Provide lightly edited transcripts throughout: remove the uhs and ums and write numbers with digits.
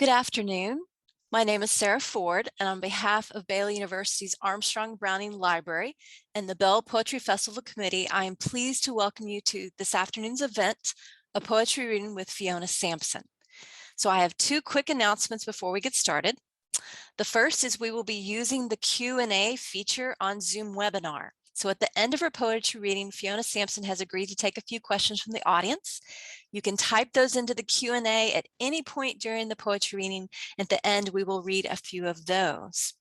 Good afternoon. My name is Sarah Ford, and on behalf of Baylor University's Armstrong Browning Library and the Beall Poetry Festival Committee, I am pleased to welcome you to this afternoon's event, a poetry reading with Fiona Sampson. So I have two quick announcements before we get started. The first is we will be using the Q&A feature on Zoom webinar. So at the end of her poetry reading, Fiona Sampson has agreed to take a few questions from the audience. You can type those into the Q&A at any point during the poetry reading. At the end, we will read a few of those.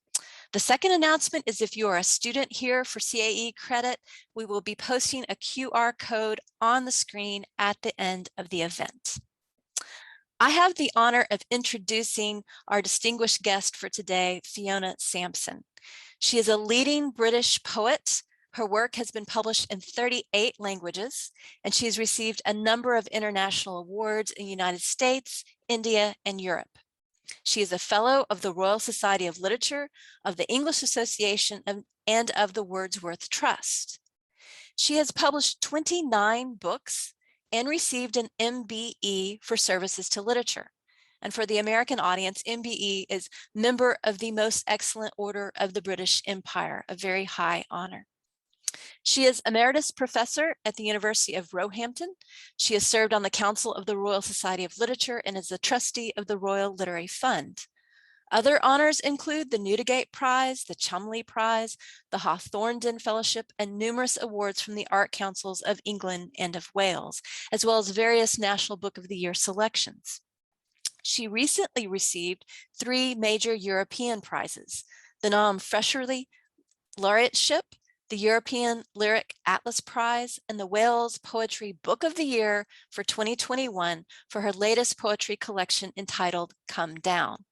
The second announcement is if you are a student here for CAE credit, we will be posting a QR code on the screen at the end of the event. I have the honor of introducing our distinguished guest for today, Fiona Sampson. She is a leading British poet. Her work has been published in 38 languages, and she has received a number of international awards in the United States, India, and Europe. She is a fellow of the Royal Society of Literature, of the English Association, and of the Wordsworth Trust. She has published 29 books and received an MBE for services to literature. And for the American audience, MBE is Member of the Most Excellent Order of the British Empire, a very high honor. She is Emeritus Professor at the University of Roehampton. She has served on the Council of the Royal Society of Literature and is a trustee of the Royal Literary Fund. Other honors include the Newdigate Prize, the Cholmondeley Prize, the Hawthornden Fellowship, and numerous awards from the Art Councils of England and of Wales, as well as various National Book of the Year selections. She recently received 3 major European prizes: the Noam Fresherley Laureateship, the European Lyric Atlas Prize, and the Wales Poetry Book of the Year for 2021 for her latest poetry collection entitled Come Down.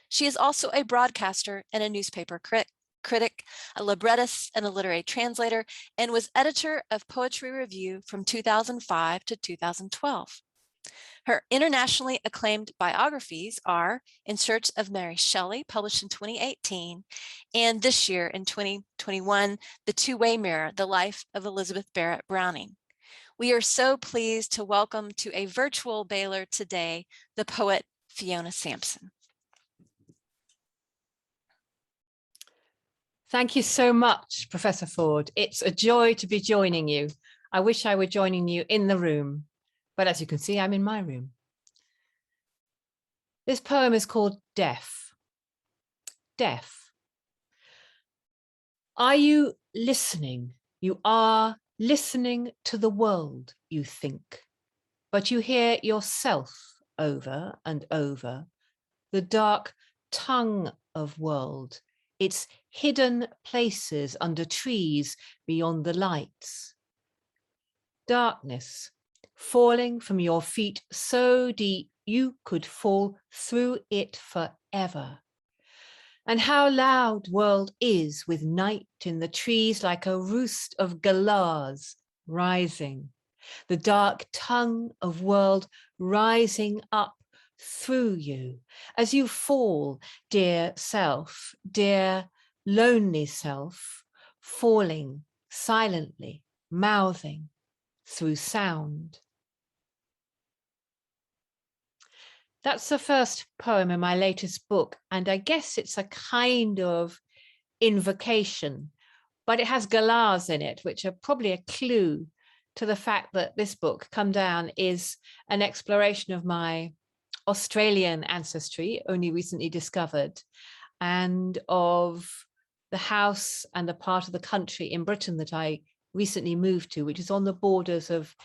She is also a broadcaster and a newspaper critic, a librettist and a literary translator, and was editor of Poetry Review from 2005 to 2012. Her internationally acclaimed biographies are In Search of Mary Shelley, published in 2018, and this year in 2021, The Two-Way Mirror, The Life of Elizabeth Barrett Browning. We are so pleased to welcome to a virtual Baylor today, the poet Fiona Sampson. Thank you so much, Professor Ford. It's a joy to be joining you. I wish I were joining you in the room, but as you can see, I'm in my room. This poem is called Deaf. Deaf. Are you listening? You are listening to the world, you think, but you hear yourself over and over, the dark tongue of world, its hidden places under trees beyond the lights. Darkness falling from your feet so deep you could fall through it forever. And how loud world is with night in the trees like a roost of galahs rising. The dark tongue of world rising up through you as you fall, dear self, dear lonely self, falling silently, mouthing through sound. That's the first poem in my latest book, and I guess it's a kind of invocation, but it has galahs in it, which are probably a clue to the fact that this book, Come Down, is an exploration of my Australian ancestry, only recently discovered, and of the house and the part of the country in Britain that I recently moved to, which is on the borders of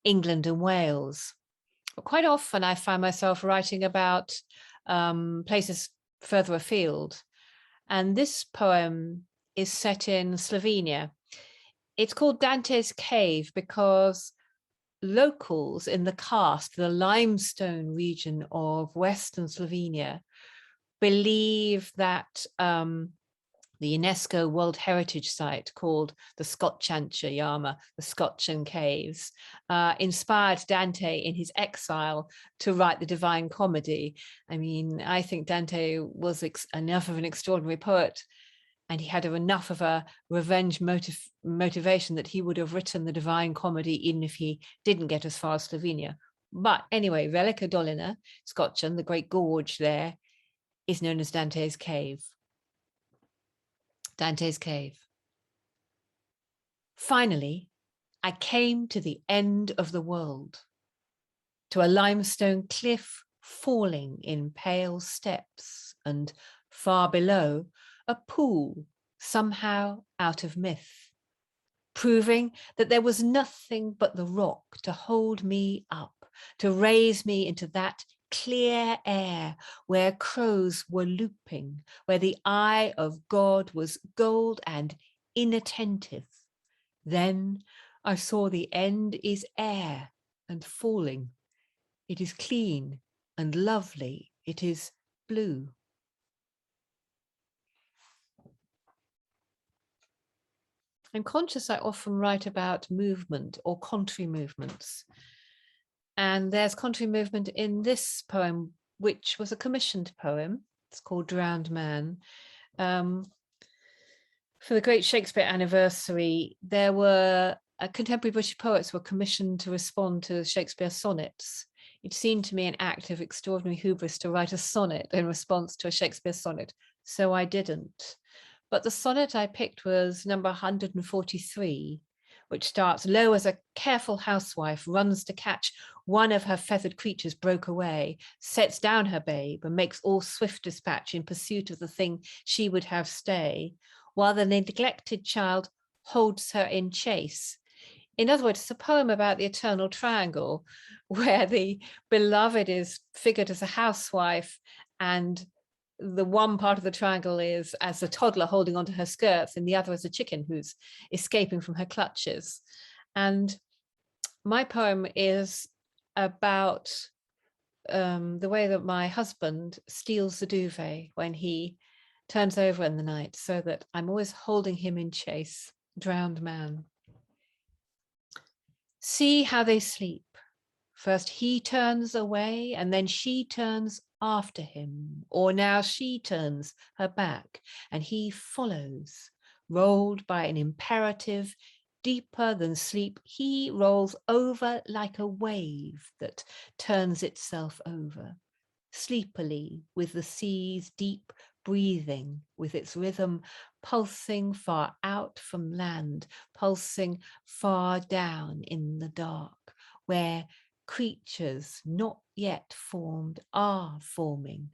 England and Wales. But quite often I find myself writing about places further afield. And this poem is set in Slovenia. It's called Dantes Cave because locals in the karst, the limestone region of Western Slovenia, believe that the UNESCO World Heritage Site called the Skotčanska Jama, the Skotčan Caves, inspired Dante in his exile to write the Divine Comedy. I mean, I think Dante was enough of an extraordinary poet, and he had enough of a revenge motivation that he would have written the Divine Comedy even if he didn't get as far as Slovenia. But anyway, Relica Dolina, Scotland, the great gorge there, is known as Dantes Cave. Dantes Cave. Finally, I came to the end of the world, to a limestone cliff falling in pale steps, and far below, a pool somehow out of myth, proving that there was nothing but the rock to hold me up, to raise me into that clear air where crows were looping, where the eye of God was gold and inattentive. Then I saw the end is air and falling. It is clean and lovely. It is blue. I'm conscious I often write about movement or contrary movements. And there's contrary movement in this poem, which was a commissioned poem. It's called Drowned Man. For the Great Shakespeare Anniversary, there were contemporary British poets were commissioned to respond to Shakespeare's sonnets. It seemed to me an act of extraordinary hubris to write a sonnet in response to a Shakespeare sonnet, so I didn't. But the sonnet I picked was number 143, which starts, "Lo, as a careful housewife runs to catch one of her feathered creatures broke away, sets down her babe and makes all swift dispatch in pursuit of the thing she would have stay, while the neglected child holds her in chase." In other words, it's a poem about the eternal triangle, where the beloved is figured as a housewife, and the one part of the triangle is as a toddler holding onto her skirts, and the other as a chicken who's escaping from her clutches. And my poem is about the way that my husband steals the duvet when he turns over in the night, so that I'm always holding him in chase. Drowned man. See how they sleep. First he turns away and then she turns after him, or now she turns her back and he follows. Rolled by an imperative deeper than sleep, he rolls over like a wave that turns itself over. Sleepily, with the sea's deep breathing, with its rhythm pulsing far out from land, pulsing far down in the dark, where creatures not yet formed are forming,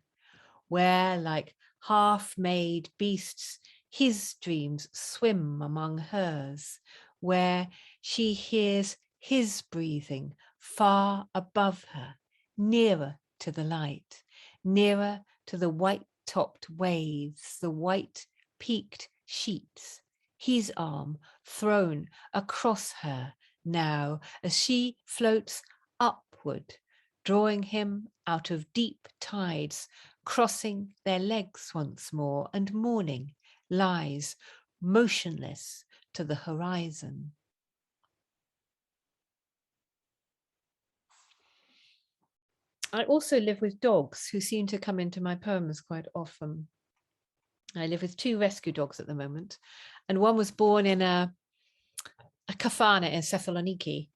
where like half-made beasts his dreams swim among hers, where she hears his breathing far above her, nearer to the light, nearer to the white-topped waves, the white-peaked sheets, his arm thrown across her now as she floats upward, drawing him out of deep tides, crossing their legs once more, and morning lies motionless to the horizon. I also live with dogs who seem to come into my poems quite often. I live with 2 rescue dogs at the moment, and one was born in a kafana in Thessaloniki,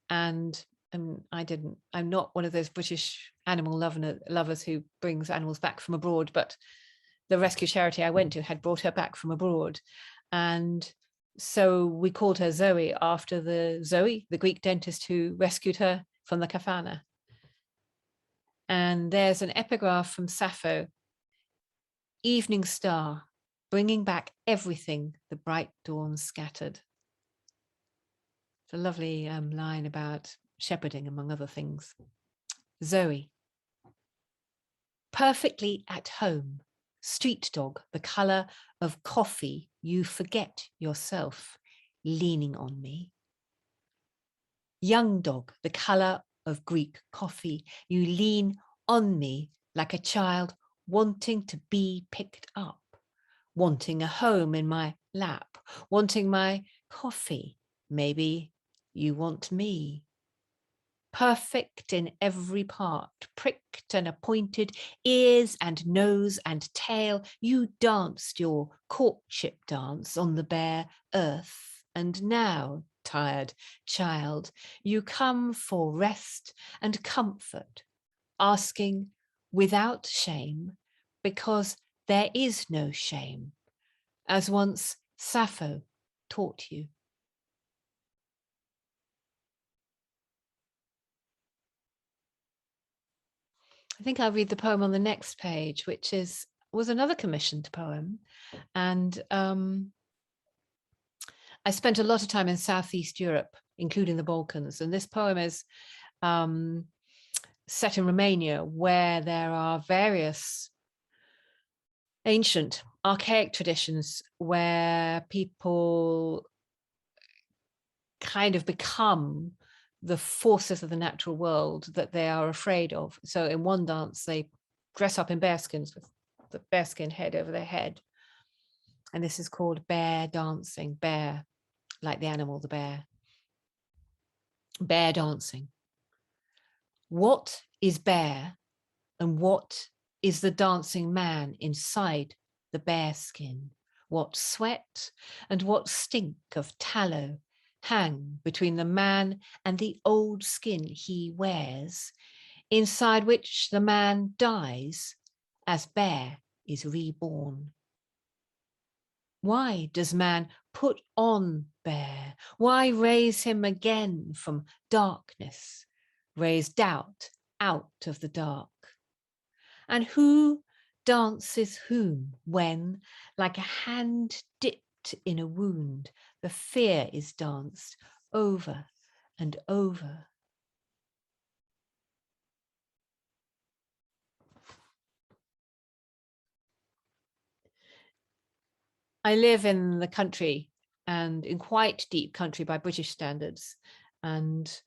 and I'm not one of those British animal lovers who brings animals back from abroad, but the rescue charity I went to had brought her back from abroad. And so we called her Zoe after the Greek dentist who rescued her from the kafana. And there's an epigraph from Sappho, "Evening star, bringing back everything the bright dawn scattered." It's a lovely line about shepherding, among other things. Zoe. Perfectly at home, street dog, the colour of coffee, you forget yourself, leaning on me. Young dog, the colour of Greek coffee, you lean on me like a child wanting to be picked up, wanting a home in my lap, wanting my coffee. Maybe you want me. Perfect in every part, pricked and appointed, ears and nose and tail, you danced your courtship dance on the bare earth, and now tired child, you come for rest and comfort, asking without shame, because there is no shame, as once Sappho taught you. I think I'll read the poem on the next page, which was another commissioned poem. And I spent a lot of time in Southeast Europe, including the Balkans. And this poem is set in Romania, where there are various ancient archaic traditions where people kind of become the forces of the natural world that they are afraid of. So in one dance, they dress up in bearskins with the bearskin head over their head. And this is called bear dancing, bear, like the animal, the bear. Bear dancing. What is bear and what is the dancing man inside the bearskin? What sweat and what stink of tallow hang between the man and the old skin he wears, inside which the man dies as bear is reborn? Why does man put on bear? Why raise him again from darkness? Raise doubt out of the dark. And who dances whom when, like a hand dipped in a wound, the fear is danced over and over? I live in the country, and in quite deep country by British standards, and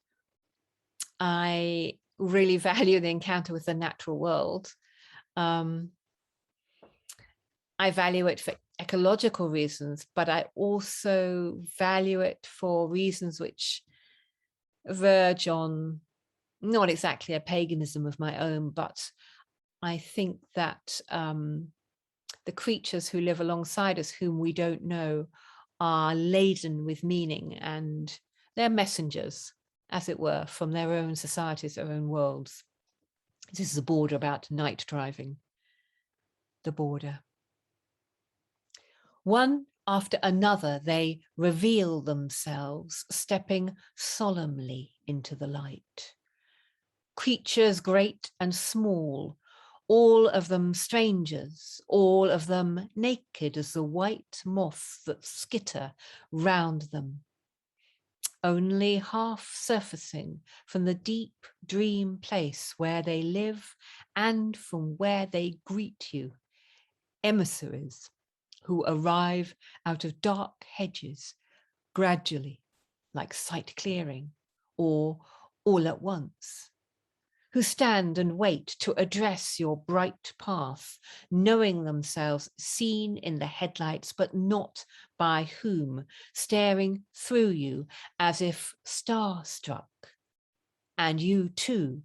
I really value the encounter with the natural world. I value it for ecological reasons, but I also value it for reasons which verge on not exactly a paganism of my own, but I think that the creatures who live alongside us, whom we don't know, are laden with meaning, and they're messengers, as it were, from their own societies, their own worlds. This is a border about night driving. The border. One after another, they reveal themselves, stepping solemnly into the light. Creatures great and small, all of them strangers, all of them naked as the white moths that skitter round them, only half surfacing from the deep dream place where they live and from where they greet you, emissaries who arrive out of dark hedges gradually, like sight clearing, or all at once, who stand and wait to address your bright path, knowing themselves seen in the headlights, but not by whom, staring through you as if starstruck. And you too,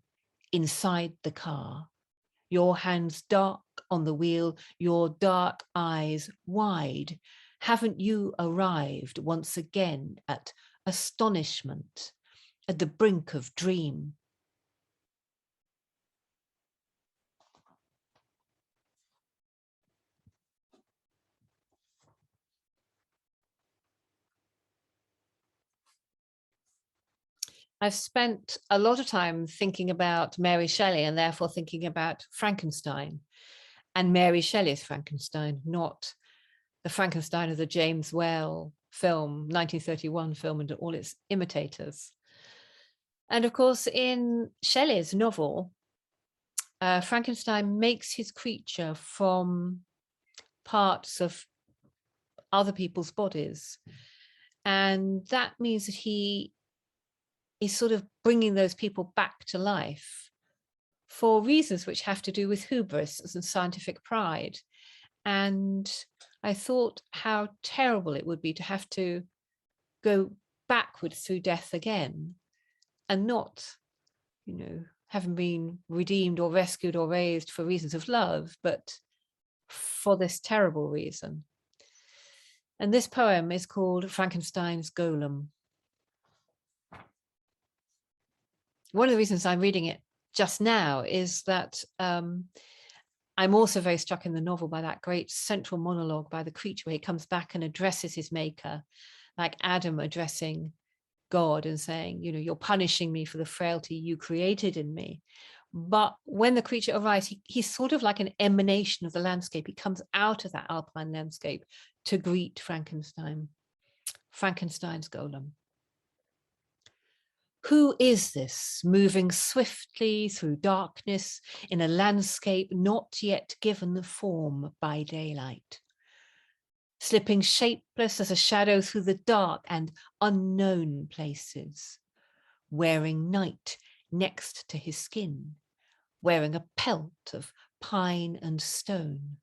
inside the car, your hands dark on the wheel, your dark eyes wide. Haven't you arrived once again at astonishment, at the brink of dream? I've spent a lot of time thinking about Mary Shelley, and therefore thinking about Frankenstein and Mary Shelley's Frankenstein, not the Frankenstein of the James Whale film, 1931 film, and all its imitators. And of course, in Shelley's novel, Frankenstein makes his creature from parts of other people's bodies. And that means that he is sort of bringing those people back to life for reasons which have to do with hubris and scientific pride. And I thought how terrible it would be to have to go backwards through death again and not, having been redeemed or rescued or raised for reasons of love, but for this terrible reason. And this poem is called Frankenstein's Golem. one of the reasons I'm reading it just now is that I'm also very struck in the novel by that great central monologue by the creature where he comes back and addresses his maker, like Adam addressing God and saying, you know, you're punishing me for the frailty you created in me. But when the creature arrives, he's sort of like an emanation of the landscape. He comes out of that alpine landscape to greet Frankenstein's Golem. Who is this moving swiftly through darkness in a landscape not yet given form by daylight? Slipping shapeless as a shadow through the dark and unknown places, wearing night next to his skin, wearing a pelt of pine and stone.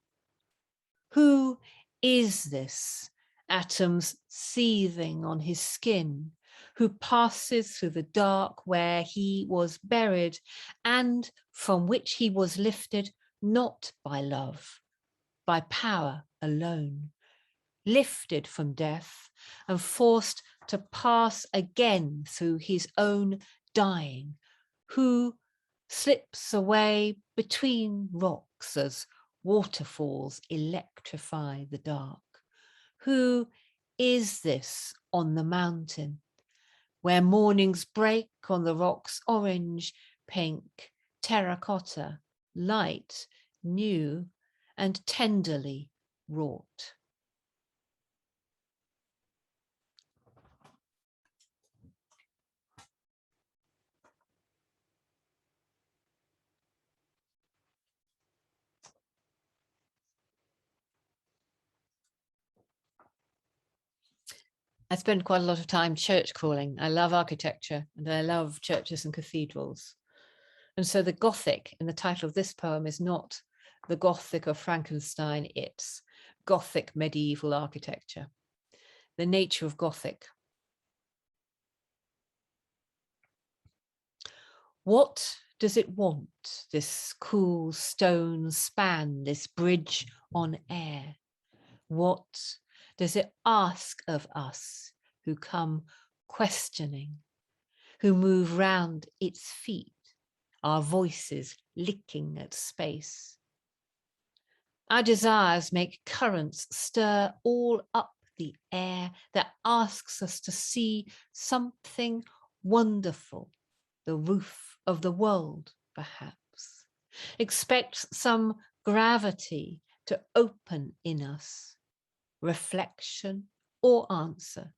Who is this, atoms seething on his skin, who passes through the dark where he was buried and from which he was lifted not by love, by power alone, lifted from death and forced to pass again through his own dying, who slips away between rocks as waterfalls electrify the dark? Who is this on the mountain, where mornings break on the rocks orange, pink, terracotta, light, new, and tenderly wrought? I spend quite a lot of time church crawling. I love architecture and I love churches and cathedrals. And so the Gothic in the title of this poem is not the Gothic of Frankenstein, it's Gothic medieval architecture. The nature of Gothic. What does it want, this cool stone span, this bridge on air? What does it ask of us who come questioning, who move round its feet, our voices licking at space? Our desires make currents stir all up the air that asks us to see something wonderful, the roof of the world, perhaps. Expects some gravity to open in us, reflection or answer.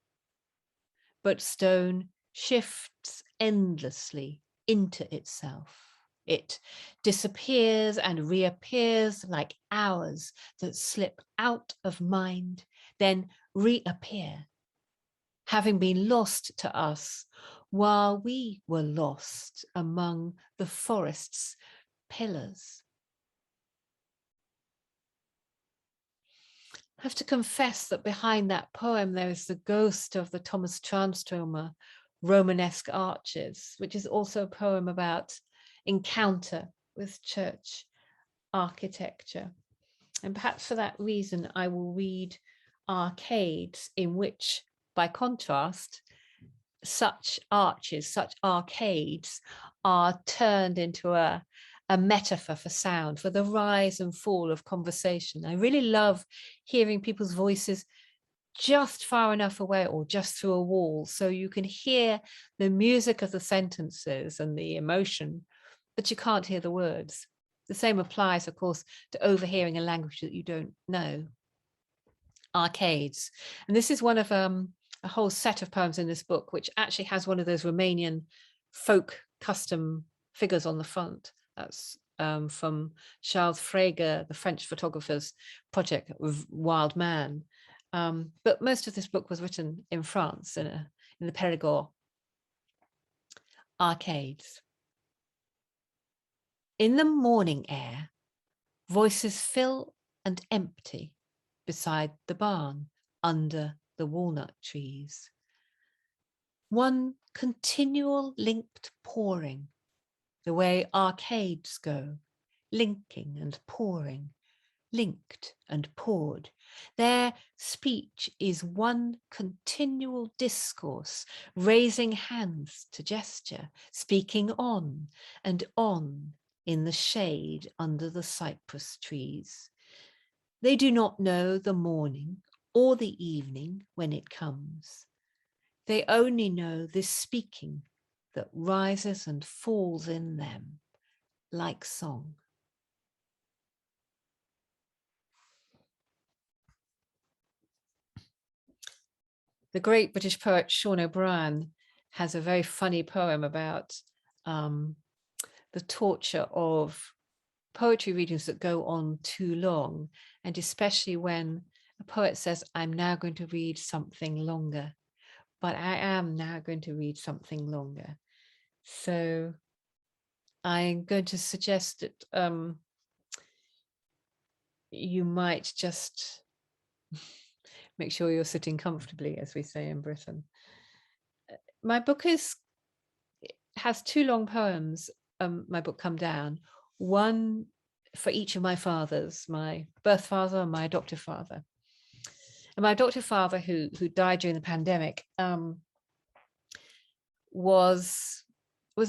But stone shifts endlessly into itself. It disappears and reappears like hours that slip out of mind, then reappear, having been lost to us while we were lost among the forest's pillars. I have to confess that behind that poem, there is the ghost of the Thomas Tranströmer Romanesque arches, which is also a poem about encounter with church architecture. And perhaps for that reason, I will read arcades in which, by contrast, such arches, such arcades are turned into a metaphor for sound, for the rise and fall of conversation. I really love hearing people's voices just far enough away or just through a wall so you can hear the music of the sentences and the emotion, but you can't hear the words. The same applies, of course, to overhearing a language that you don't know. Arcades. And this is one of a whole set of poems in this book, which actually has one of those Romanian folk custom figures on the front. That's from Charles Frege, the French photographer's project of Wild Man. But most of this book was written in France, in the Périgord. Arcades. In the morning air, voices fill and empty beside the barn, under the walnut trees. One continual linked pouring, the way arcades go, linking and pouring, linked and poured. Their speech is one continual discourse, raising hands to gesture, speaking on and on in the shade under the cypress trees. They do not know the morning or the evening when it comes. They only know this speaking that rises and falls in them like song. The great British poet Sean O'Brien has a very funny poem about the torture of poetry readings that go on too long, and especially when a poet says, I'm now going to read something longer, but I am now going to read something longer. So I'm going to suggest that you might just make sure you're sitting comfortably, as we say in Britain. My book has two long poems, my book Come Down, one for each of my fathers, my birth father and my adoptive father. And my adoptive father, who died during the pandemic, was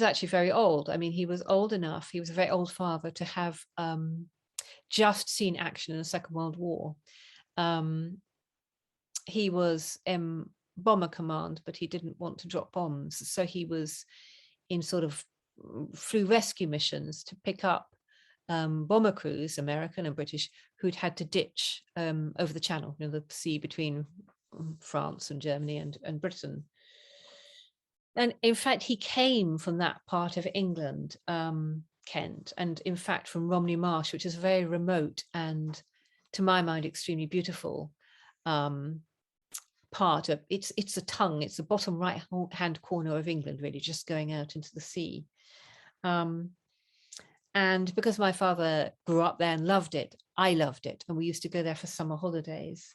actually very old. I mean, he was old enough, he was a very old father to have just seen action in the Second World War. He was bomber command, but he didn't want to drop bombs. So he was in sort of flew rescue missions to pick up bomber crews, American and British, who'd had to ditch over the Channel, the sea between France and Germany and Britain. And in fact, he came from that part of England, Kent, and in fact from Romney Marsh, which is very remote and, to my mind, extremely beautiful part of it's the tongue, it's the bottom right hand corner of England, really, just going out into the sea. And because my father grew up there and loved it, I loved it, and we used to go there for summer holidays.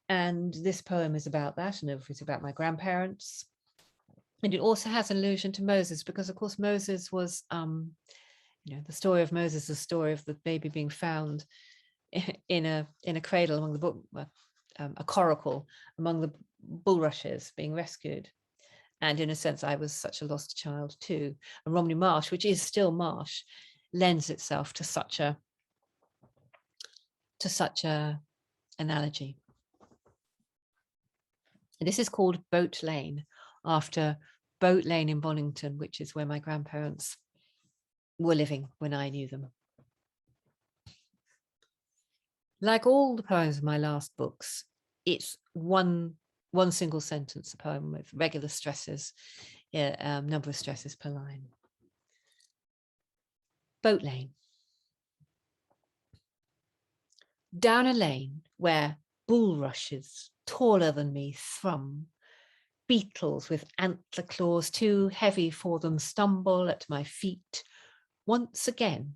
And this poem is about that, and it's about my grandparents. And it also has an allusion to Moses, because of course Moses was, the story of Moses, the story of the baby being found in a cradle among the a coracle among the bulrushes, being rescued. And in a sense, I was such a lost child too. And Romney Marsh, which is still marsh, lends itself to such a analogy. And this is called Boat Lane, after Boat Lane in Bonington, which is where my grandparents were living when I knew them. Like all the poems of my last books, it's one single sentence, a poem with regular stresses, number of stresses per line. Boat Lane. Down a lane where bulrushes taller than me thrum, beetles with antler claws too heavy for them stumble at my feet. Once again,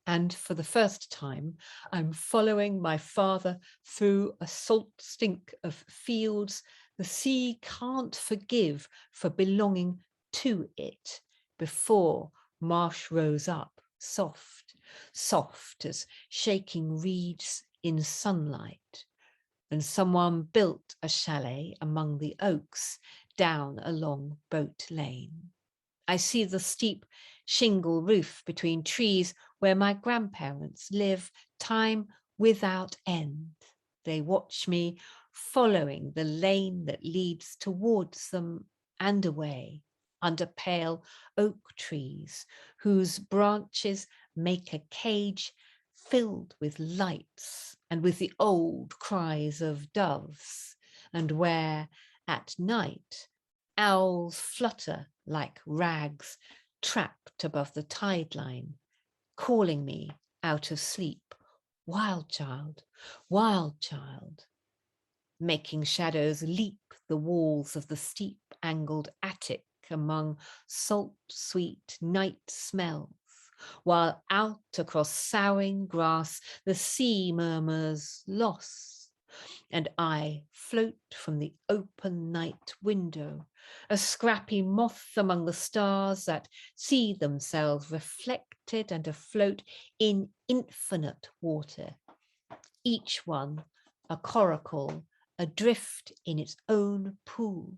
and for the first time, I'm following my father through a salt stink of fields the sea can't forgive for belonging to it, before marsh rose up, soft as shaking reeds in sunlight, and someone built a chalet among the oaks down a long Boat Lane. I see the steep shingle roof between trees where my grandparents live, time without end. They watch me following the lane that leads towards them and away, under pale oak trees whose branches make a cage filled with lights and with the old cries of doves, and where at night owls flutter like rags trapped above the tide line, calling me out of sleep, wild child, making shadows leap the walls of the steep angled attic among salt sweet night smells, while out across soughing grass the sea murmurs lost, and I float from the open night window, a scrappy moth among the stars that see themselves reflected and afloat in infinite water, each one a coracle, adrift in its own pool.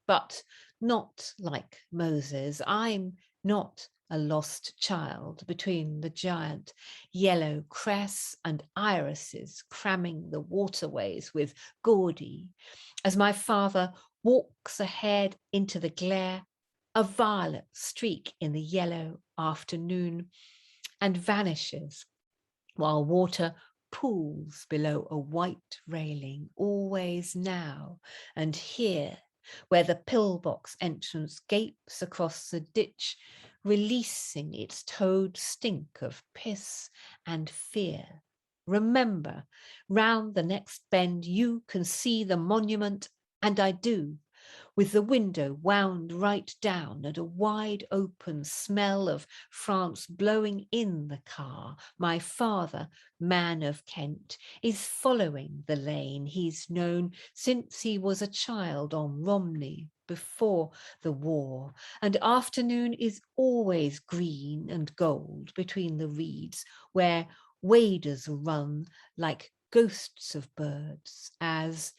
But not like Moses, I'm not a lost child between the giant yellow cress and irises cramming the waterways with gaudy. As my father walks ahead into the glare, a violet streak in the yellow afternoon, and vanishes while water pools below a white railing, always now and here, where the pillbox entrance gapes across the ditch, releasing its toad stink of piss and fear. Remember, round the next bend you can see the monument, and I do, with the window wound right down and a wide open smell of France blowing in the car. My father, man of Kent, is following the lane he's known since he was a child on Romney before the war, and afternoon is always green and gold between the reeds where waders run like ghosts of birds as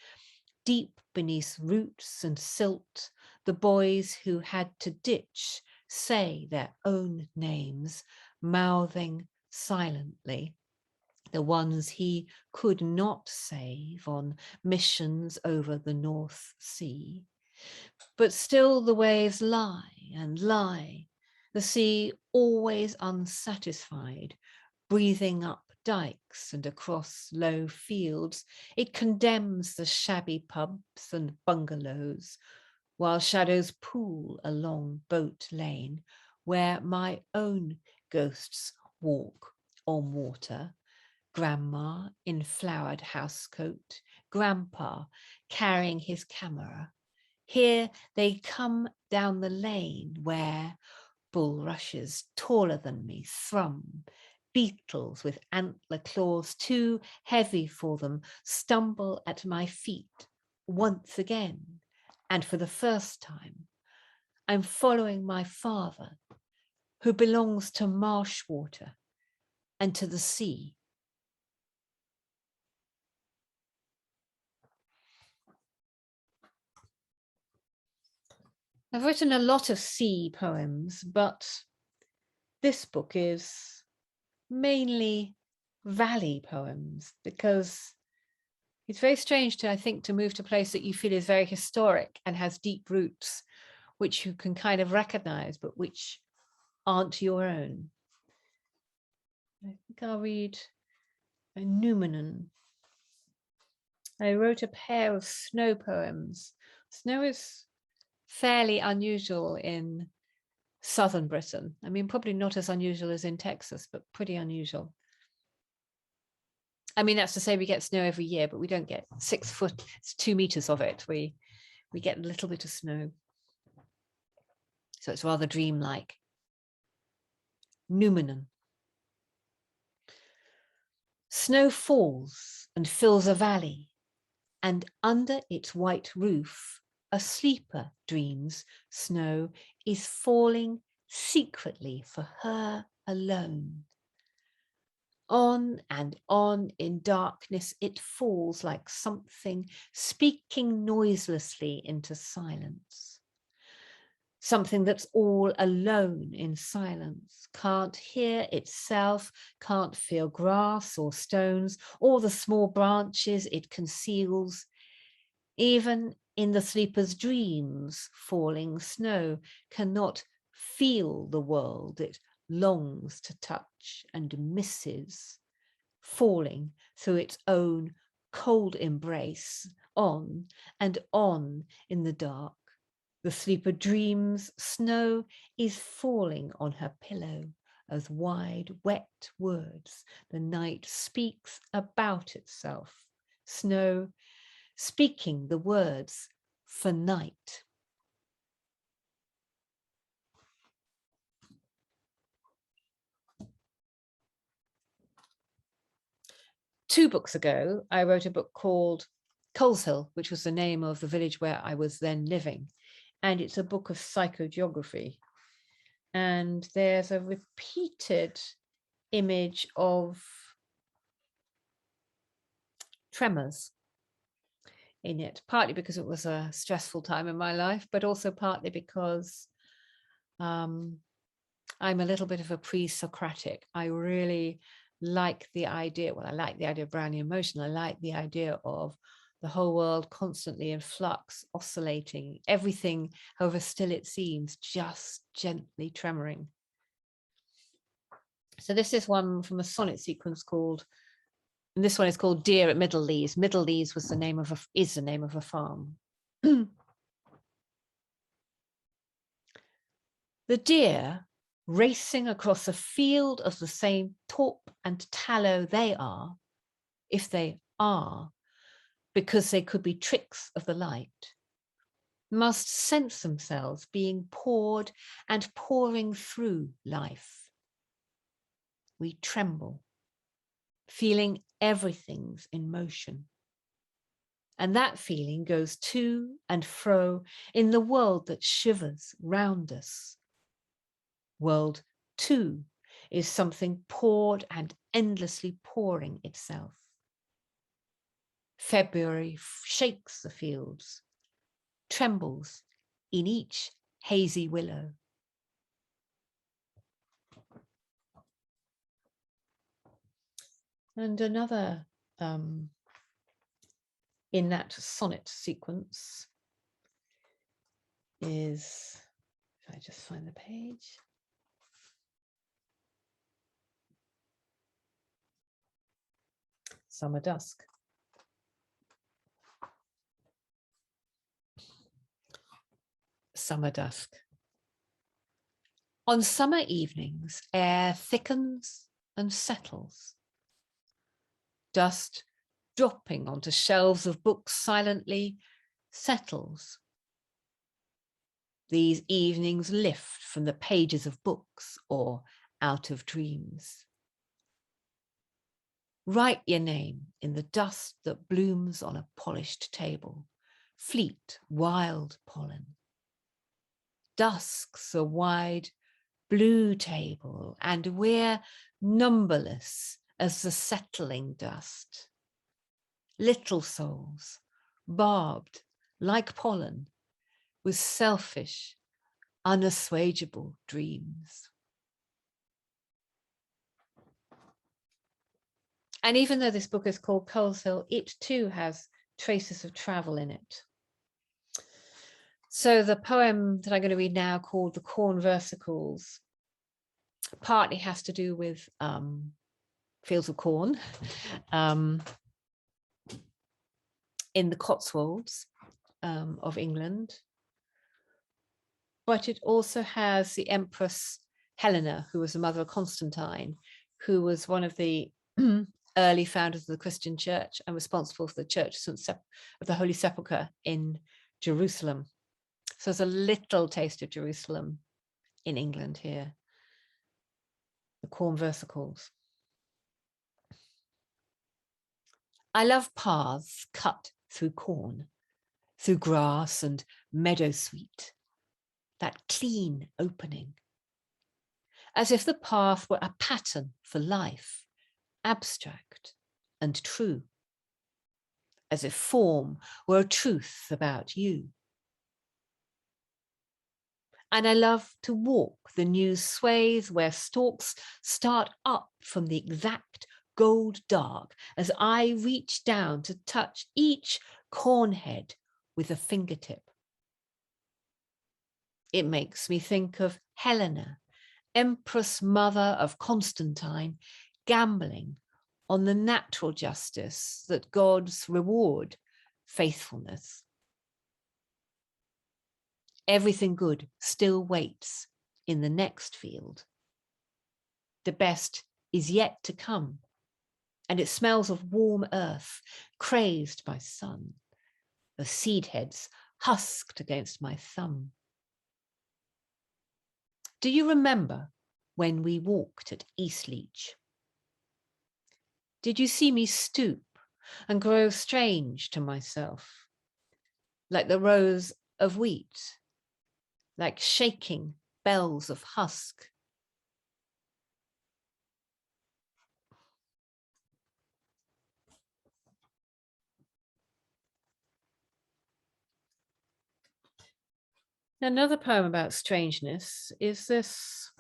deep beneath roots and silt, the boys who had to ditch say their own names, mouthing silently, the ones he could not save on missions over the North Sea. But still the waves lie and lie, the sea always unsatisfied, breathing up dikes and across low fields. It condemns the shabby pubs and bungalows, while shadows pool along Boat Lane, where my own ghosts walk on water. Grandma in flowered housecoat, grandpa carrying his camera. Here they come down the lane where bulrushes taller than me thrum, beetles with antler claws too heavy for them stumble at my feet once again, and for the first time I'm following my father, who belongs to marsh water and to the sea. I've written a lot of sea poems, but this book is mainly valley poems, because it's very strange to, I think, to move to a place that you feel is very historic and has deep roots, which you can kind of recognize, but which aren't your own. I think I'll read a Numenon. I wrote a pair of snow poems. Snow is fairly unusual in southern Britain. I mean, probably not as unusual as in Texas, but pretty unusual. I mean, that's to say we get snow every year, but we don't get 6 foot, it's 2 meters of it. We get a little bit of snow. So it's rather dreamlike. Numenon. Snow falls and fills a valley, and under its white roof, a sleeper dreams snow is falling secretly for her alone. On and on in darkness it falls like something speaking noiselessly into silence. Something that's all alone in silence, can't hear itself, can't feel grass or stones or the small branches it conceals. Even in the sleeper's dreams, falling snow cannot feel the world it longs to touch and misses, falling through its own cold embrace, on and on in the dark. The sleeper dreams snow is falling on her pillow as wide, wet words. The night speaks about itself. Snow speaking the words for night. Two books ago, I wrote a book called Coleshill, which was the name of the village where I was then living. And it's a book of psychogeography. And there's a repeated image of tremors in it, partly because it was a stressful time in my life, but also partly because I'm a little bit of a pre-Socratic. I really like the idea, well, I like the idea of Brownian emotion. I like the idea of the whole world constantly in flux, oscillating, everything, however still it seems, just gently tremoring. So this is one from a sonnet sequence called, and this one is called Deer at Middlelees. Middlelees was the name of is the name of a farm. The deer racing across a field of the same taupe and tallow they are, if they are, because they could be tricks of the light, must sense themselves being poured and pouring through life. We tremble, feeling everything's in motion. And that feeling goes to and fro in the world that shivers round us. World, too, is something poured and endlessly pouring itself. February shakes the fields, trembles in each hazy willow. And another in that sonnet sequence is, if I just find the page. Summer Dusk. Summer Dusk. On summer evenings, air thickens and settles. Dust dropping onto shelves of books silently settles. These evenings lift from the pages of books or out of dreams. Write your name in the dust that blooms on a polished table, fleet, wild pollen. Dusk's a wide blue table, and we're numberless as the settling dust. Little souls, barbed like pollen, with selfish, unassuageable dreams. And even though this book is called Coleshill, it too has traces of travel in it. So the poem that I'm going to read now, called The Corn Versicles, partly has to do with fields of corn in the Cotswolds of England. But it also has the Empress Helena, who was the mother of Constantine, who was one of the early founders of the Christian church and responsible for the Church of the Holy Sepulchre in Jerusalem. So there's a little taste of Jerusalem in England here. The Corn Versicles. I love paths cut through corn, through grass and meadowsweet, that clean opening, as if the path were a pattern for life, abstract and true, as if form were a truth about you. And I love to walk the new swathe where stalks start up from the exact gold dark as I reach down to touch each corn head with a fingertip. It makes me think of Helena, Empress Mother of Constantine, gambling on the natural justice that gods reward faithfulness. Everything good still waits in the next field. The best is yet to come, and it smells of warm earth, crazed by sun, of seed heads husked against my thumb. Do you remember when we walked at Eastleach? Did you see me stoop and grow strange to myself, like the rows of wheat, like shaking bells of husk? Another poem about strangeness is this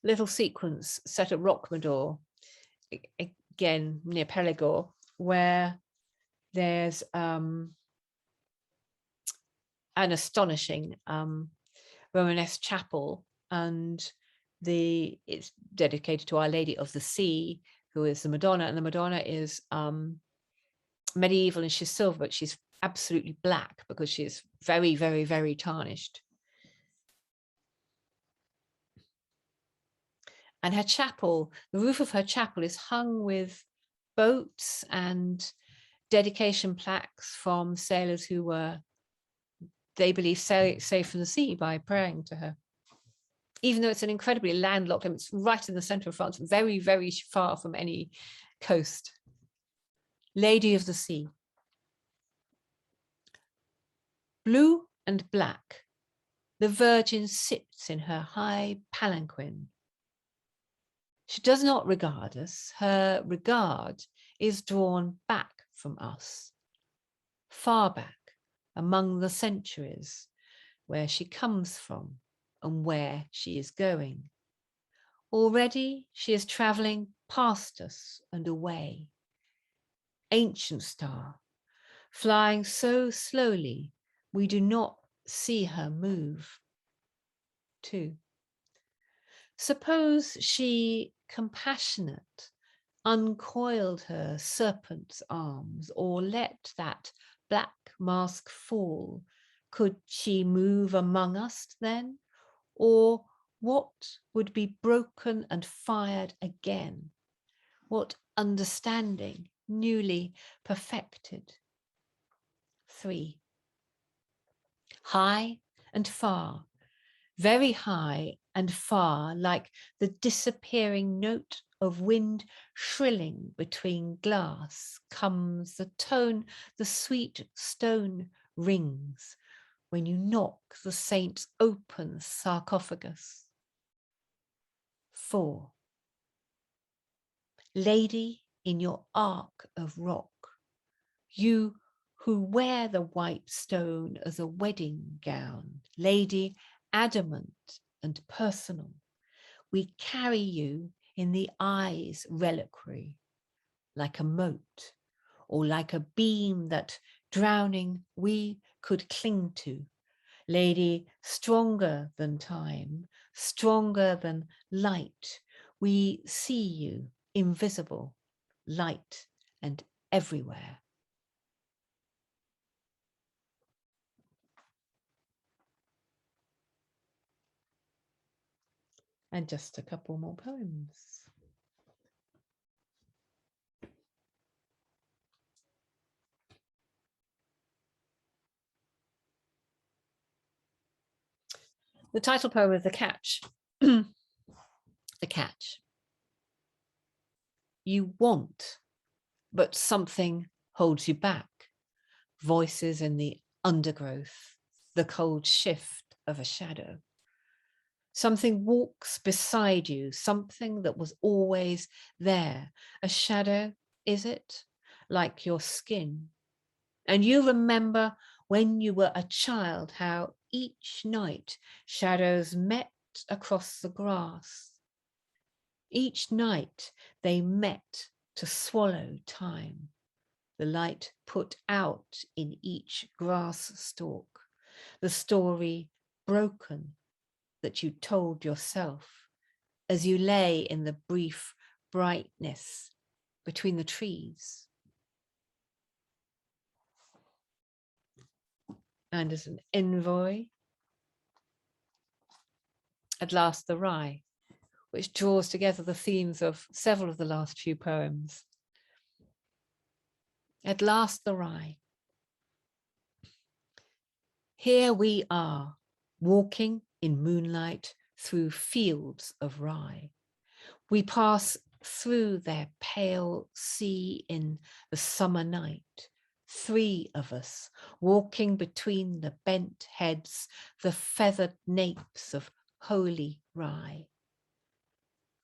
little sequence set at Rockmador, again near Perigord, where there's an astonishing Romanesque chapel, and it's dedicated to Our Lady of the Sea, who is the Madonna, and the Madonna is medieval and she's silver, but she's absolutely black because she's very, very, very tarnished. And her chapel, the roof of her chapel is hung with boats and dedication plaques from sailors who were, they believe, saved from the sea by praying to her. Even though it's an incredibly landlocked, it's right in the center of France, very, very far from any coast. Lady of the Sea. Blue and black, the Virgin sits in her high palanquin. She does not regard us. Her regard is drawn back from us, far back among the centuries, where she comes from and where she is going. Already she is traveling past us and away. Ancient star, flying so slowly we do not see her move. 2. Suppose she, compassionate, uncoiled her serpent's arms, or let that black mask fall. Could she move among us then? Or what would be broken and fired again? What understanding newly perfected? 3. High and far, very high and far, like the disappearing note of wind shrilling between glass, comes the tone the sweet stone rings when you knock the saint's open sarcophagus. 4. Lady in your ark of rock, you who wear the white stone as a wedding gown, lady adamant and personal, we carry you in the eye's reliquary, like a moat, or like a beam that, drowning, we could cling to. Lady, stronger than time, stronger than light, we see you, invisible, light and everywhere. And just a couple more poems. The title poem is The Catch. The Catch. You want, but something holds you back. Voices in the undergrowth, the cold shift of a shadow. Something walks beside you, something that was always there. A shadow, is it? Like your skin. And you remember when you were a child, how each night shadows met across the grass. Each night they met to swallow time. The light put out in each grass stalk. The story broken that you told yourself as you lay in the brief brightness between the trees. And as an envoy, At Last the Rye, which draws together the themes of several of the last few poems. At last the rye. Here we are, walking in moonlight through fields of rye. We pass through their pale sea in the summer night. 3 of us walking between the bent heads, the feathered napes of holy rye.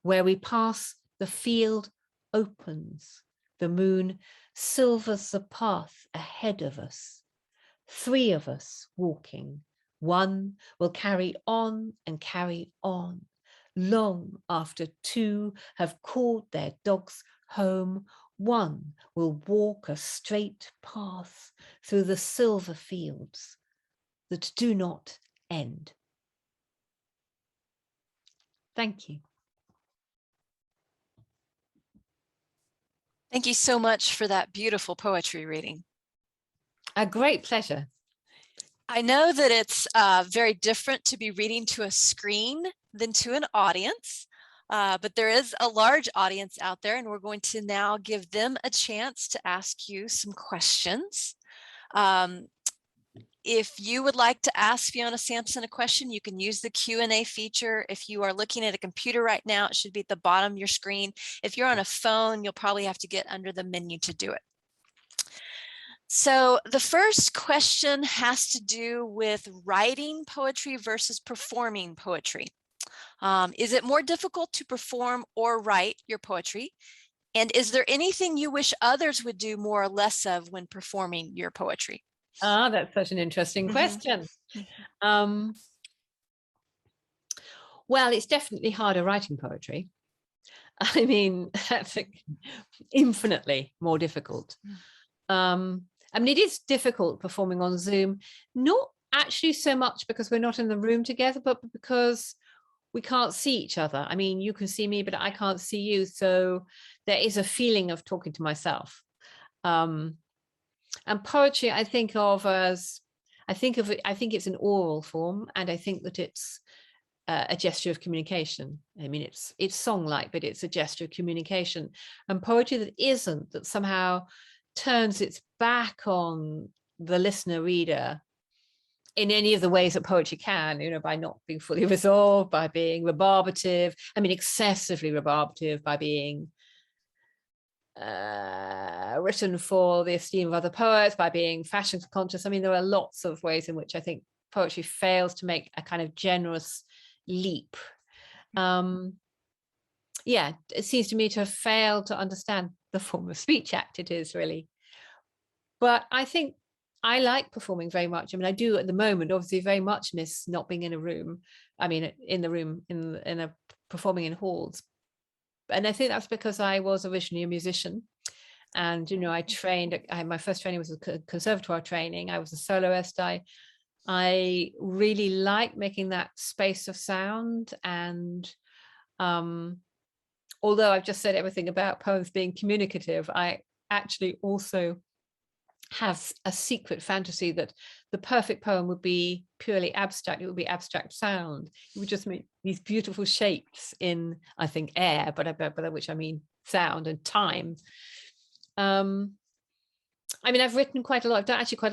Where we pass, the field opens. The moon silvers the path ahead of us. 3 of us walking. 1 will carry on and carry on, long after 2 have called their dogs home. 1 will walk a straight path through the silver fields that do not end. Thank you. Thank you so much for that beautiful poetry reading. A great pleasure. I know that it's very different to be reading to a screen than to an audience, but there is a large audience out there, and we're going to now give them a chance to ask you some questions. If you would like to ask Fiona Sampson a question, you can use the Q&A feature. If you are looking at a computer right now, it should be at the bottom of your screen. If you're on a phone, you'll probably have to get under the menu to do it. So the first question has to do with writing poetry versus performing poetry. Is it more difficult to perform or write your poetry? And is there anything you wish others would do more or less of when performing your poetry? Ah, that's such an interesting question. Well, it's definitely harder writing poetry. I mean, that's infinitely more difficult. I mean, it is difficult performing on Zoom, not actually so much because we're not in the room together, but because we can't see each other. I mean, you can see me, but I can't see you. So there is a feeling of talking to myself. And poetry, I think of as, I think it's an oral form, and I think that it's a gesture of communication. I mean, it's song-like, but it's a gesture of communication. And poetry that isn't, that somehow turns its back on the listener reader in any of the ways that poetry can, you know, by not being fully resolved, by being rebarbative, I mean, excessively rebarbative, by being written for the esteem of other poets, by being fashion conscious. I mean, there are lots of ways in which I think poetry fails to make a kind of generous leap. Yeah, it seems to me to have failed to understand the form of speech act it is, really. But I think I like performing very much. I mean, I do at the moment, obviously, very much miss not being in a room. I mean, in the room, in a performing in halls. And I think that's because I was originally a musician. And, you know, I trained, my first training was a conservatoire training. I was a soloist. I really like making that space of sound. And although I've just said everything about poems being communicative, I actually also have a secret fantasy that the perfect poem would be purely abstract. It would be abstract sound. It would just make these beautiful shapes in, I think, air, but by which I mean sound and time. I mean, I've written quite a lot. I've done actually quite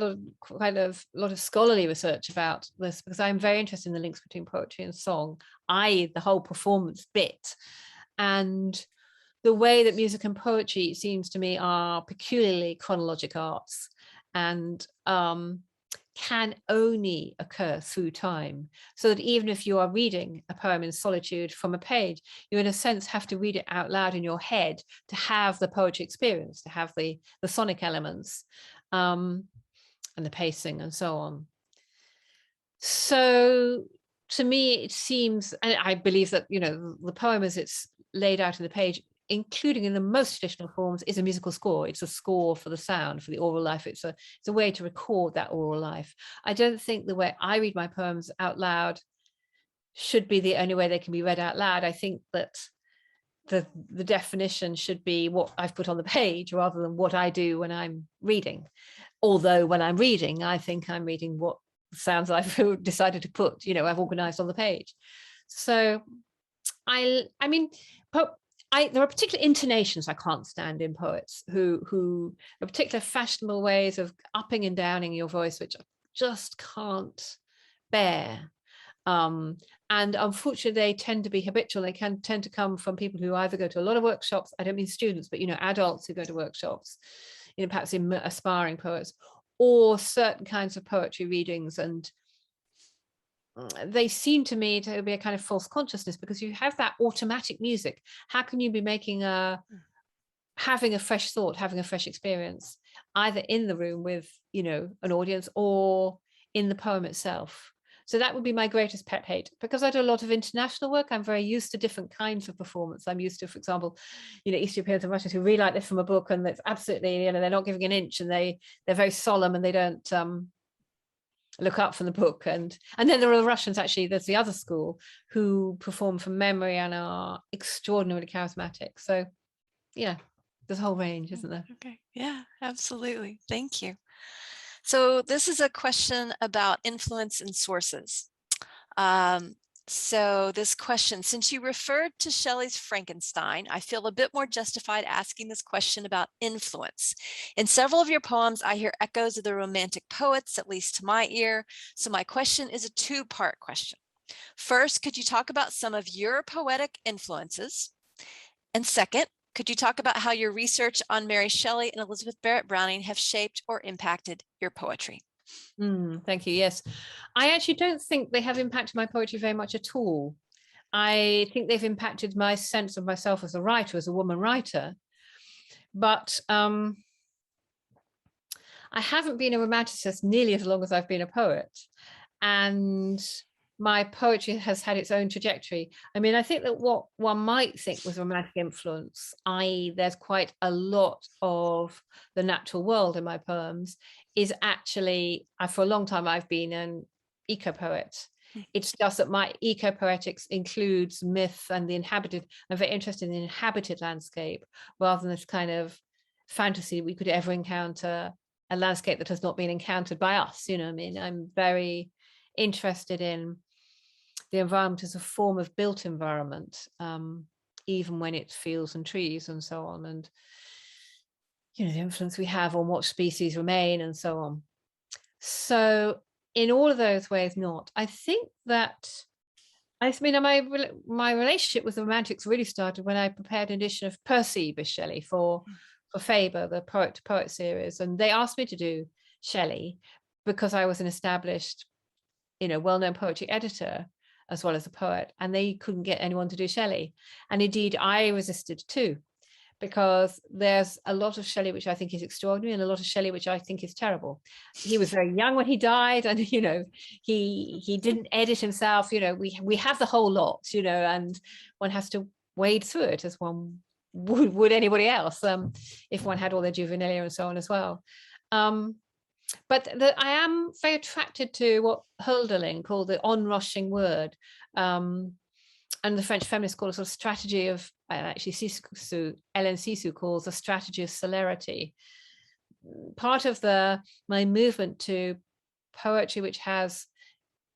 a lot of scholarly research about this, because I'm very interested in the links between poetry and song, i.e. the whole performance bit. And the way that music and poetry, it seems to me, are peculiarly chronologic arts, and can only occur through time. So that even if you are reading a poem in solitude from a page, you in a sense have to read it out loud in your head to have the poetry experience, to have the sonic elements, and the pacing and so on. So to me, it seems, and I believe that, you know, the poem as it's laid out in the page, including in the most traditional forms, is a musical score. It's a score for the sound, for the oral life. It's a way to record that oral life. I don't think the way I read my poems out loud should be the only way they can be read out loud. I think that the definition should be what I've put on the page rather than what I do when I'm reading. Although when I'm reading, I think I'm reading what sounds I've decided to put, you know, I've organized on the page. So I mean, there are particular intonations I can't stand in poets who are particular fashionable ways of upping and downing your voice, which I just can't bear. And unfortunately, they tend to be habitual. They can tend to come from people who either go to a lot of workshops. I don't mean students, but, you know, adults who go to workshops, you know, perhaps in aspiring poets, or certain kinds of poetry readings. And they seem to me to be a kind of false consciousness, because you have that automatic music. How can you be making having a fresh thought, having a fresh experience either in the room with, an audience or in the poem itself. So that would be my greatest pet hate. Because I do a lot of international work, I'm very used to different kinds of performance. I'm used to, for example, East Europeans and Russians who really like this from a book, and it's absolutely, they're not giving an inch, and they're very solemn, and they don't look up from the book. And then there are the Russians, actually, there's the other school who perform from memory and are extraordinarily charismatic. So yeah, there's a whole range, isn't there? Okay, yeah, absolutely. Thank you. So this is a question about influence and sources. So this question, since you referred to Shelley's Frankenstein, I feel a bit more justified asking this question about influence. In several of your poems, I hear echoes of the Romantic poets, at least to my ear. So my question is a two-part question. First, could you talk about some of your poetic influences? And second, could you talk about how your research on Mary Shelley and Elizabeth Barrett Browning have shaped or impacted your poetry? Thank you. Yes, I actually don't think they have impacted my poetry very much at all. I think they've impacted my sense of myself as a writer, as a woman writer. But I haven't been a romanticist nearly as long as I've been a poet. And my poetry has had its own trajectory. I mean, I think that what one might think was romantic influence, i.e. there's quite a lot of the natural world in my poems, is actually, for a long time, I've been an eco-poet. It's just that my eco-poetics includes myth and the inhabited. I'm very interested in the inhabited landscape rather than this kind of fantasy we could ever encounter a landscape that has not been encountered by us. I mean, I'm very interested in the environment as a form of built environment, even when it's fields and trees and so on, and the influence we have on what species remain and so on. So in all of those ways, not. I think that, my relationship with the Romantics really started when I prepared an edition of Percy by Shelley for Faber, the Poet to Poet series, and they asked me to do Shelley because I was an established, well-known poetry editor as well as a poet, and they couldn't get anyone to do Shelley. And indeed, I resisted too, because there's a lot of Shelley which I think is extraordinary and a lot of Shelley which I think is terrible. He was very young when he died, and he didn't edit himself. We have the whole lot, and one has to wade through it as one would anybody else, if one had all their juvenilia and so on as well. But I am very attracted to what Hölderlin called the onrushing word, and the French feminists call a sort of strategy of, actually Hélène Cixous calls a strategy of celerity. Part of my movement to poetry which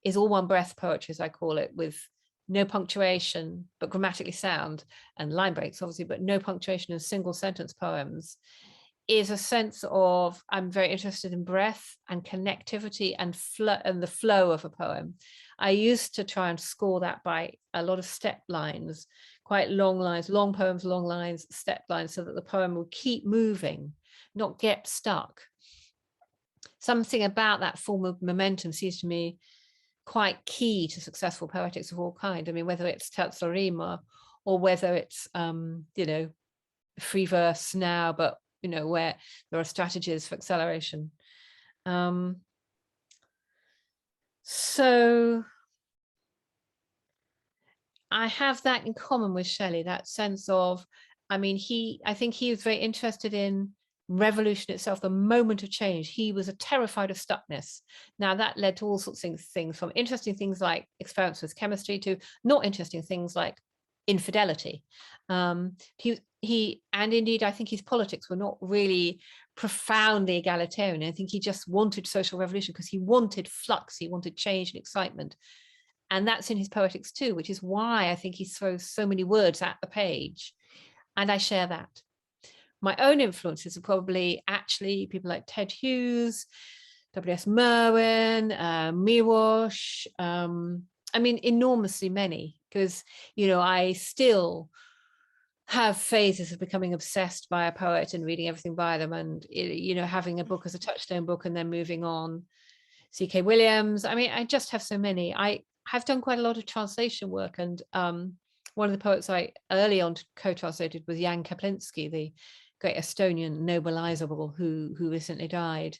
is all one breath poetry, as I call it, with no punctuation but grammatically sound, and line breaks obviously, but no punctuation in single sentence poems, is a sense of, I'm very interested in breath and connectivity and the flow of a poem. I used to try and score that by a lot of step lines, quite long lines, long poems, long lines, step lines, so that the poem will keep moving, not get stuck. Something about that form of momentum seems to me quite key to successful poetics of all kind. I mean, whether it's terzo rima or whether it's free verse now, but where there are strategies for acceleration. So I have that in common with Shelley, that sense of, I think he was very interested in revolution itself, the moment of change. He was terrified of stuckness. Now that led to all sorts of things, from interesting things like experiments with chemistry to not interesting things like infidelity. And indeed, I think his politics were not really profoundly egalitarian. I think he just wanted social revolution because he wanted flux, he wanted change and excitement. And that's in his poetics too, which is why I think he throws so many words at the page. And I share that. My own influences are probably actually people like Ted Hughes, W.S. Merwin, Miłosz, enormously many, because, I still have phases of becoming obsessed by a poet and reading everything by them, and, having a book as a touchstone book and then moving on. C.K. Williams. I just have so many. I have done quite a lot of translation work, and one of the poets I early on co-translated was Jan Kaplinsky, the great Estonian nobelizable who recently died.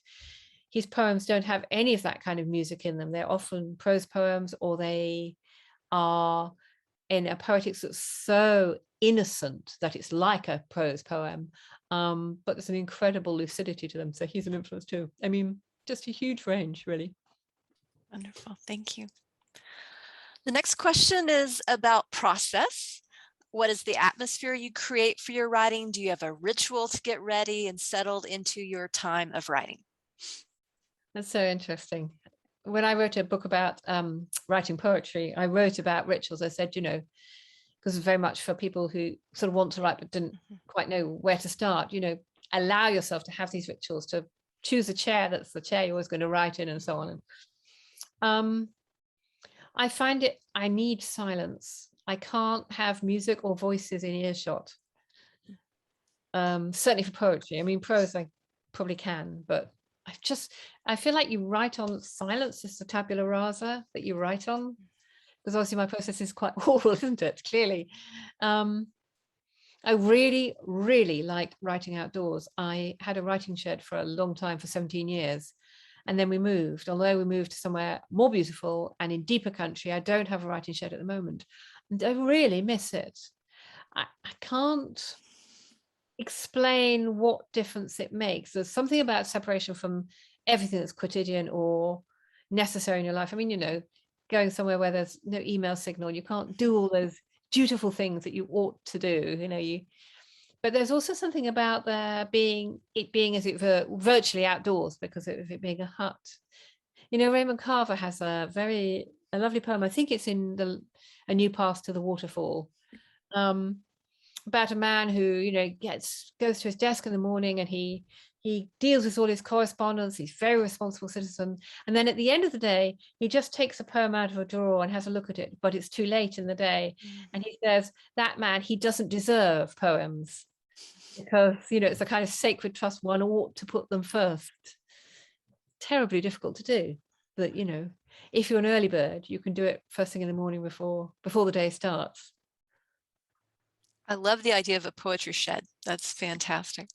His poems don't have any of that kind of music in them. They're often prose poems, or they are in a poetics that's so innocent that it's like a prose poem, but there's an incredible lucidity to them. So he's an influence too. I mean, just a huge range, really. Wonderful, thank you. The next question is about process. What is the atmosphere you create for your writing? Do you have a ritual to get ready and settled into your time of writing? That's so interesting. When I wrote a book about writing poetry, I wrote about rituals. I said, because it's very much for people who sort of want to write but didn't quite know where to start, allow yourself to have these rituals, to choose a chair that's the chair you're always going to write in, and so on. I find I need silence. I can't have music or voices in earshot. Certainly for poetry. I mean, prose I probably can, but I feel like you write on silence. It's the tabula rasa that you write on, because obviously my process is quite oral, isn't it? Clearly. I really, really like writing outdoors. I had a writing shed for a long time, for 17 years. And then we moved, although we moved to somewhere more beautiful and in deeper country. I don't have a writing shed at the moment. And I really miss it. I can't explain what difference it makes. There's something about separation from everything that's quotidian or necessary in your life. I mean, going somewhere where there's no email signal, you can't do all those dutiful things that you ought to do, but there's also something about it being as it were virtually outdoors, because of it being a hut. Raymond Carver has a lovely poem. I think it's in A New Path to the Waterfall, about a man who goes to his desk in the morning, and he deals with all his correspondence. He's a very responsible citizen, and then at the end of the day he just takes a poem out of a drawer and has a look at it, but it's too late in the day. And he says that man, he doesn't deserve poems, because it's a kind of sacred trust. One ought to put them first. Terribly difficult to do, but if you're an early bird, you can do it first thing in the morning before the day starts. I love the idea of a poetry shed. That's fantastic.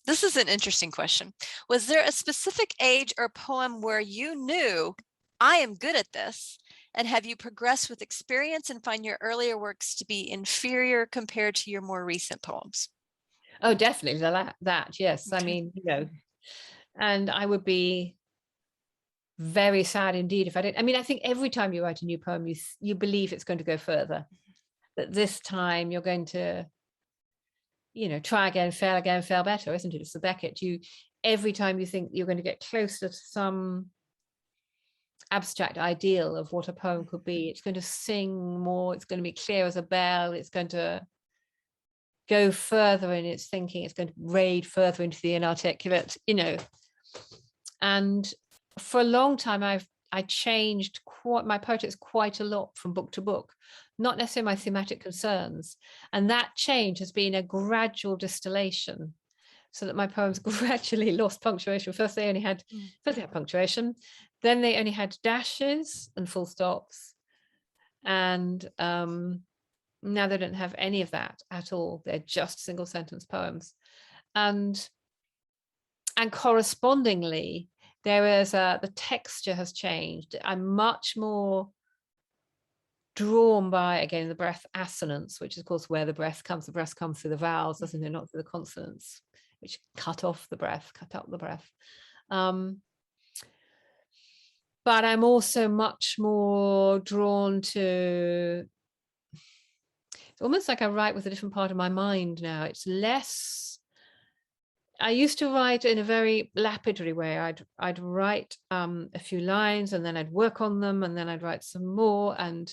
This is an interesting question. Was there a specific age or poem where you knew, I am good at this? And have you progressed with experience and find your earlier works to be inferior compared to your more recent poems? Oh, definitely that, yes. Okay. I mean, and I would be very sad indeed if I didn't. I mean, I think every time you write a new poem, you believe it's going to go further. That this time you're going to, try again, fail better, isn't it? It's the Beckett. Every time you think you're going to get closer to some abstract ideal of what a poem could be, it's going to sing more, it's going to be clear as a bell, it's going to go further in its thinking, it's going to raid further into the inarticulate, And for a long time, I changed my poetics quite a lot from book to book, not necessarily my thematic concerns. And that change has been a gradual distillation, so that my poems gradually lost punctuation. First they had punctuation, then they only had dashes and full stops. And now they don't have any of that at all. They're just single sentence poems. And correspondingly, there is the texture has changed. I'm much more drawn by, again, the breath assonance, which is of course where the breath comes through the vowels, doesn't it, not through the consonants, which cut up the breath. But I'm also much more drawn to, it's almost like I write with a different part of my mind now. It's less, I used to write in a very lapidary way. I'd write a few lines, and then I'd work on them, and then I'd write some more, and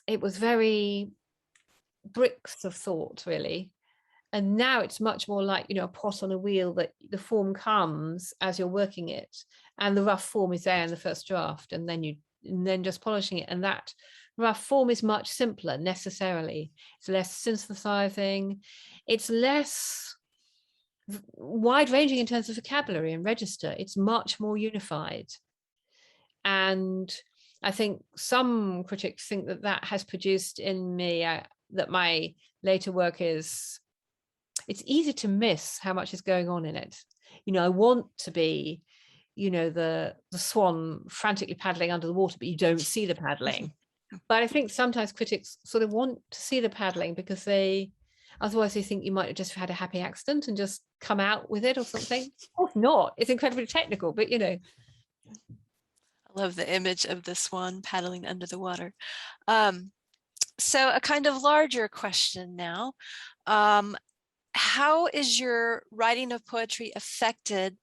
it was very bricks of thought, really. And now it's much more like, a pot on a wheel, that the form comes as you're working it, and the rough form is there in the first draft, and then just polishing it. And that rough form is much simpler necessarily. It's less synthesizing. It's less wide-ranging in terms of vocabulary and register. It's much more unified. And I think some critics think that has produced in me that my later work is it's easy to miss how much is going on in it. I want to be, the swan frantically paddling under the water, but you don't see the paddling. But I think sometimes critics sort of want to see the paddling because otherwise they think you might have just had a happy accident and just come out with it or something. Or not, it's incredibly technical, but I love the image of the swan paddling under the water. So a kind of larger question now. How is your writing of poetry affected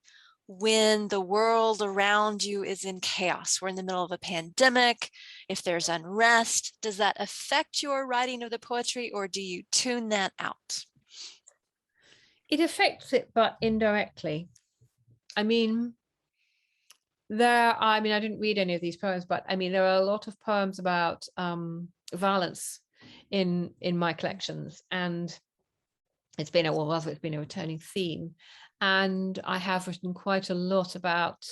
when the world around you is in chaos? We're in the middle of a pandemic. If there's unrest, does that affect your writing of the poetry, or do you tune that out? it affects it, but indirectly. I didn't read any of these poems, but there are a lot of poems about violence in my collections, and it's been a returning theme. And I have written quite a lot about,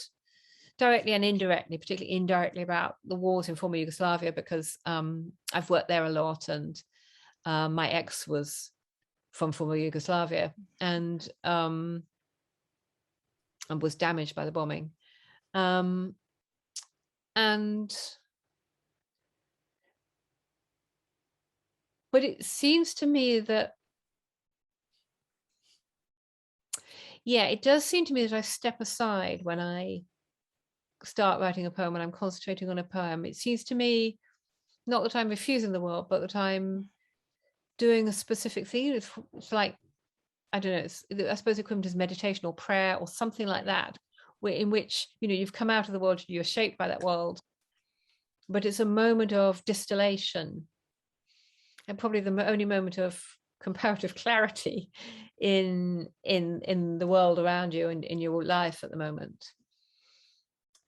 directly and indirectly, particularly indirectly, about the wars in former Yugoslavia, because I've worked there a lot, and my ex was from former Yugoslavia and was damaged by the bombing. But it seems to me that, it does seem to me that I step aside when I start writing a poem, when I'm concentrating on a poem. It seems to me, not that I'm refusing the world, but that I'm doing a specific thing. It's like, I don't know, I suppose equivalent is meditation or prayer or something like that, in which, you've come out of the world, you're shaped by that world, but it's a moment of distillation, and probably the only moment of comparative clarity in the world around you and in your life at the moment.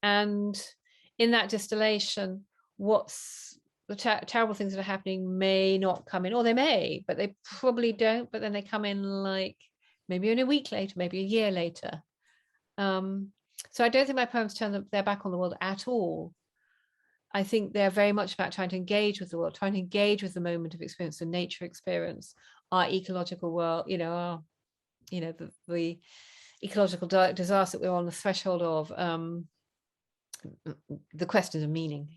And in that distillation, what's the terrible things that are happening may not come in, or they may, but they probably don't, but then they come in like maybe in a week later, maybe a year later. So I don't think my poems turn their back on the world at all. I think they're very much about trying to engage with the world, trying to engage with the moment of experience, the nature experience, our ecological world, the ecological disaster that we're on the threshold of. The question of meaning,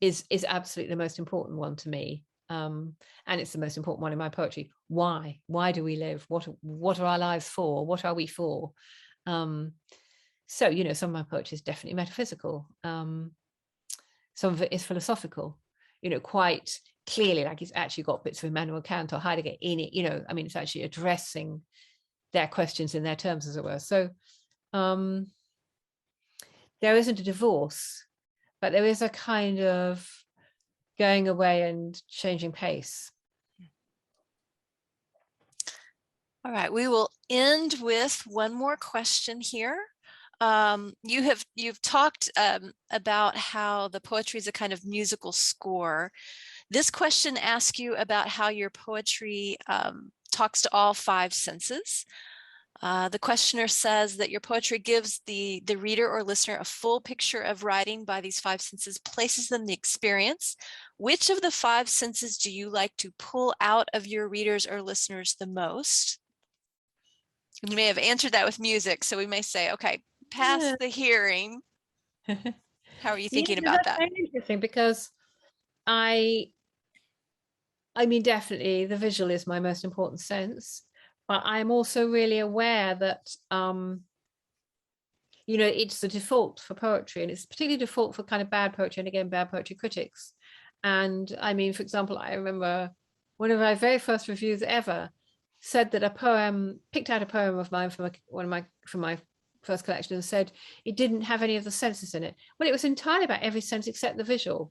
is absolutely the most important one to me. And it's the most important one in my poetry. Why do we live? What are our lives for? What are we for? So, some of my poetry is definitely metaphysical. Some of it is philosophical, quite clearly, like it's actually got bits of Immanuel Kant or Heidegger in it, it's actually addressing their questions in their terms, as it were. So there isn't a divorce, but there is a kind of going away and changing pace. All right, we will end with one more question here. You've talked about how the poetry is a kind of musical score. This question asks you about how your poetry talks to all five senses. The questioner says that your poetry gives the reader or listener a full picture of writing by these five senses, places them in the experience. Which of the five senses do you like to pull out of your readers or listeners the most? And you may have answered that with music, so we may say, okay, past the hearing. How are you thinking about that? That's very interesting, because I mean, definitely the visual is my most important sense, but I'm also really aware that it's the default for poetry, and it's particularly default for kind of bad poetry, and again, bad poetry critics. And I mean, for example, I remember one of my very first reviews ever said that picked out a poem of mine from my first collection and said it didn't have any of the senses in it. Well, it was entirely about every sense except the visual.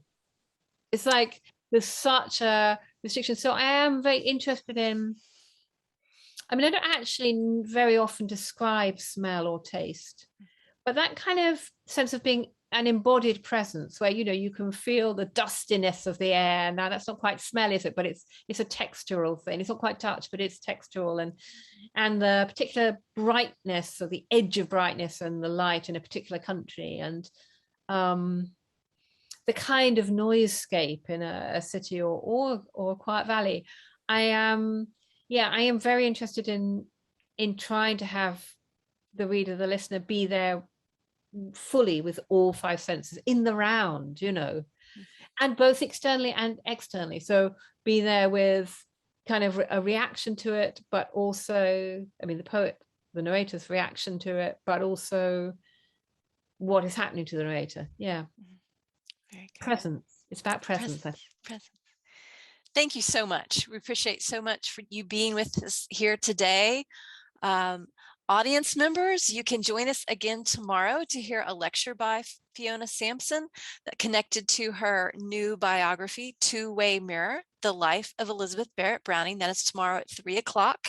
It's like there's such a restriction. So I am very interested in, I don't actually very often describe smell or taste, but that kind of sense of being an embodied presence where, you can feel the dustiness of the air. Now that's not quite smell, is it? But it's a textural thing. It's not quite touch, but it's textural. And the particular brightness, or the edge of brightness and the light in a particular country, and the kind of noisescape in a city or a quiet valley. I am Yeah, I am very interested in trying to have the reader, the listener, be there fully with all five senses in the round, and both externally and externally. So be there with kind of a reaction to it, but also, I mean, the narrator's reaction to it, but also what is happening to the narrator. Yeah. Very good. Presence. It's about presence. Presence. Thank you so much. We appreciate so much for you being with us here today. Audience members, you can join us again tomorrow to hear a lecture by Fiona Sampson that connected to her new biography, Two-Way Mirror, The Life of Elizabeth Barrett Browning. That is tomorrow at 3 o'clock.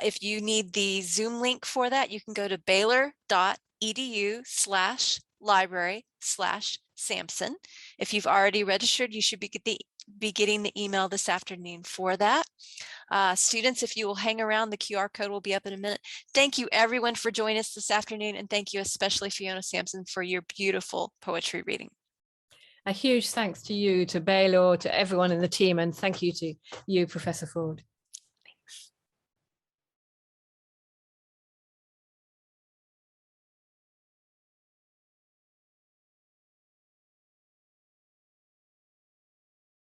If you need the Zoom link for that, you can go to baylor.edu/library/Sampson. If you've already registered, you should be getting the email this afternoon for that. Students, if you will hang around, the QR code will be up in a minute. Thank you everyone for joining us this afternoon, and thank you especially Fiona Sampson for your beautiful poetry reading. A huge thanks to you, to Beall, to everyone in the team, and thank you to you, Professor Ford.